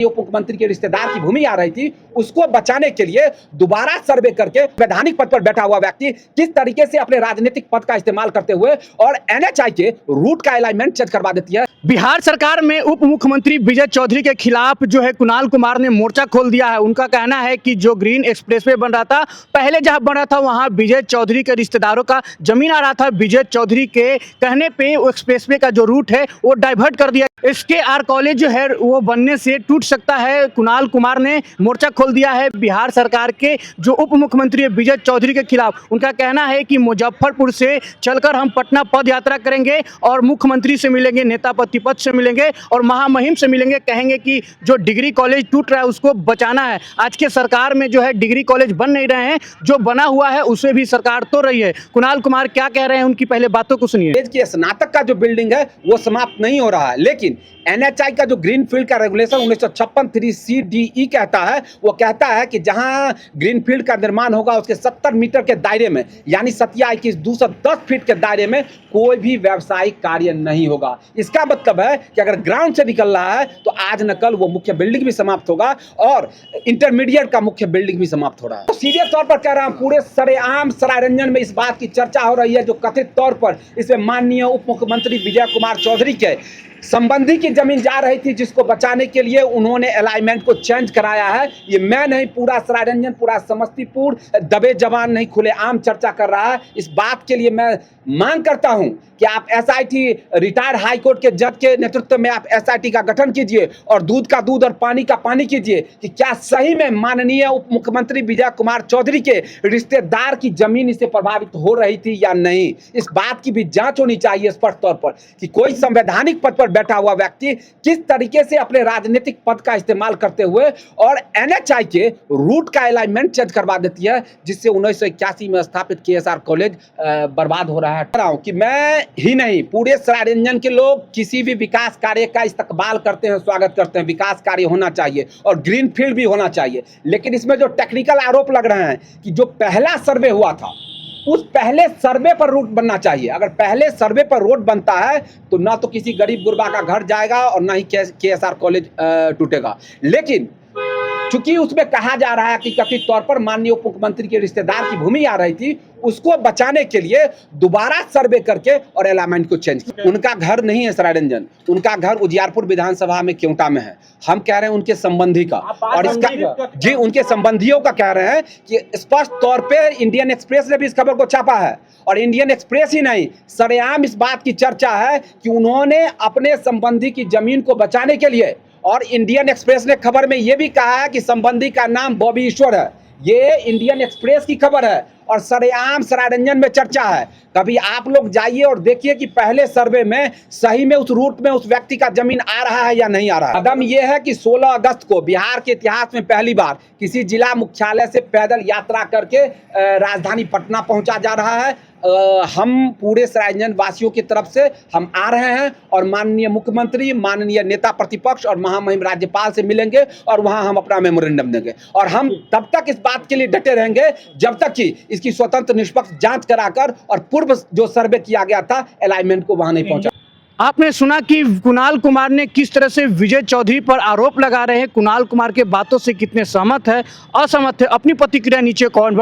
उप मुख्यमंत्री के रिश्तेदार की भूमि आ रही थी, उसको बचाने के लिए दोबारा सर्वे करके वैधानिक पद पर बैठा हुआ व्यक्ति किस तरीके से अपने राजनीतिक पद का इस्तेमाल करते हुए और एनएचआई के रूट का अलाइनमेंट चेंज करवा देती है। बिहार सरकार में उप मुख्यमंत्री विजय चौधरी के खिलाफ जो है कुणाल कुमार ने मोर्चा खोल दिया है। उनका कहना है कि जो ग्रीन एक्सप्रेसवे बन रहा था, पहले जहां बन रहा था वहां विजय चौधरी के रिश्तेदारों का जमीन आ रहा था। विजय चौधरी के कहने पे वो एक्सप्रेसवे का जो रूट है वो डाइवर्ट कर दिया। SKR कॉलेज जो है वो बनने से टूट सकता है। कुणाल कुमार ने मोर्चा खोल दिया है बिहार सरकार के जो उप मुख्यमंत्री है विजय चौधरी के खिलाफ। उनका कहना है कि मुजफ्फरपुर से चलकर हम पटना पद यात्रा करेंगे और मुख्यमंत्री से मिलेंगे, नेता प्रतिपक्ष से मिलेंगे और महामहिम से मिलेंगे। कहेंगे कि जो डिग्री कॉलेज टूट रहा है उसको बचाना है। आज के सरकार में जो है डिग्री कॉलेज बन नहीं रहे हैं, जो बना हुआ है उसे भी सरकार तोड़ रही है। कुणाल कुमार क्या कह रहे हैं, उनकी पहले बातों को सुनिए। स्नातक का जो बिल्डिंग है वो समाप्त नहीं हो रहा है, लेकिन एनएचआई का जो ग्रीन फील्ड का रेगुलेशन 1956 3CDE कहता है, वो कहता है कि जहां ग्रीन फील्ड का निर्माण होगा उसके 70 मीटर के दायरे में, यानी 210 फीट के दायरे में कोई भी व्यावसायिक कार्य नहीं होगा। इसका मतलब है कि अगर ग्राउंड से निकल रहा है तो आज न कल वो मुख्य बिल्डिंग भी समाप्त होगा और इंटरमीडिएट का मुख्य बिल्डिंग भी समाप्त हो रहा है। तो सीधे तौर पर कह रहा हूं, पूरे सरेआम सरायरंजन में इस बात की चर्चा हो रही है जो कथित तौर पर इसमें माननीय उप मुख्यमंत्री विजय कुमार चौधरी के संबंधी की जमीन जा रही थी, जिसको बचाने के लिए उन्होंने अलाइनमेंट को चेंज कराया है। ये मैं नहीं, पूरा सरायरंजन, पूरा समस्तीपुर दबे जवान नहीं खुले आम चर्चा कर रहा है। इस बात के लिए मैं मांग करता हूं कि आप SIT रिटायर्ड हाई कोर्ट के जज के नेतृत्व में आप SIT का गठन कीजिए और दूध का दूध और पानी का पानी कीजिए कि क्या सही में माननीय उप मुख्यमंत्री विजय कुमार चौधरी के रिश्तेदार की जमीन इससे प्रभावित हो रही थी या नहीं। इस बात की भी जांच होनी चाहिए स्पष्ट तौर पर कि कोई संवैधानिक पद पर बैठा हुआ व्यक्ति किस तरीके से अपने राजनीतिक पद का इस्तेमाल करते हुए और एनएचआई के रूट का अलाइनमेंट चेंज करवा देती है, जिससे 1981 में स्थापित KSR कॉलेज बर्बाद हो रहा है। कि मैं ही नहीं, पूरे सरायरंजन के लोग किसी भी विकास कार्य का इस्तकबाल करते हैं, स्वागत करते हैं। विकास कार्य होना चाहिए और ग्रीन फील्ड भी होना चाहिए, लेकिन इसमें जो टेक्निकल आरोप लग रहे हैं कि जो पहला सर्वे हुआ था उस पहले सर्वे पर रोड बनना चाहिए। अगर पहले सर्वे पर रोड बनता है तो ना तो किसी गरीब गुरबा का घर जाएगा और ना ही KSR कॉलेज टूटेगा। लेकिन चूंकि उसमें कहा जा रहा है कि कथित तौर पर माननीय उप मुख्यमंत्री के रिश्तेदार की भूमि आ रही थी, उसको बचाने के लिए दोबारा सर्वे करके और अलाइनमेंट को चेंज किया। उनका घर नहीं है सरायरंजन, उनका घर उजियारपुर विधानसभा में क्योंटा में है। हम कह रहे हैं उनके संबंधी का, और इसका जी उनके संबंधियों का कह रहे हैं कि स्पष्ट तौर पे इंडियन एक्सप्रेस ने भी इस खबर को छापा है। और इंडियन एक्सप्रेस ही नहीं, सरेआम इस बात की चर्चा है कि उन्होंने अपने संबंधी की जमीन को बचाने के लिए, और इंडियन एक्सप्रेस ने खबर में यह भी कहा है कि संबंधी का नाम बॉबी ईश्वर है। ये इंडियन एक्सप्रेस की खबर है और सरेआम सरायरंजन में चर्चा है। कभी आप लोग जाइए और देखिए कि पहले सर्वे में सही में उस रूट में उस व्यक्ति का जमीन आ रहा है या नहीं आ रहा है। कदम यह है कि 16 अगस्त को बिहार के इतिहास में पहली बार किसी जिला मुख्यालय से पैदल यात्रा करके राजधानी पटना पहुंचा जा रहा है। हम पूरे सरायरंजन वासियों की तरफ से हम आ रहे हैं और माननीय मुख्यमंत्री, माननीय नेता प्रतिपक्ष और महामहिम राज्यपाल से मिलेंगे और वहां हम अपना मेमोरेंडम देंगे। और हम तब तक इस बात के लिए डटे रहेंगे जब तक कि इसकी स्वतंत्र निष्पक्ष जांच कराकर और पूर्व जो सर्वे किया गया था अलाइनमेंट को वहां नहीं पहुंचा। आपने सुना कि कुणाल कुमार ने किस तरह से विजय चौधरी पर आरोप लगा रहे हैं। कुणाल कुमार के बातों से कितने सहमत है, असहमत है, अपनी प्रतिक्रिया नीचे कमेंट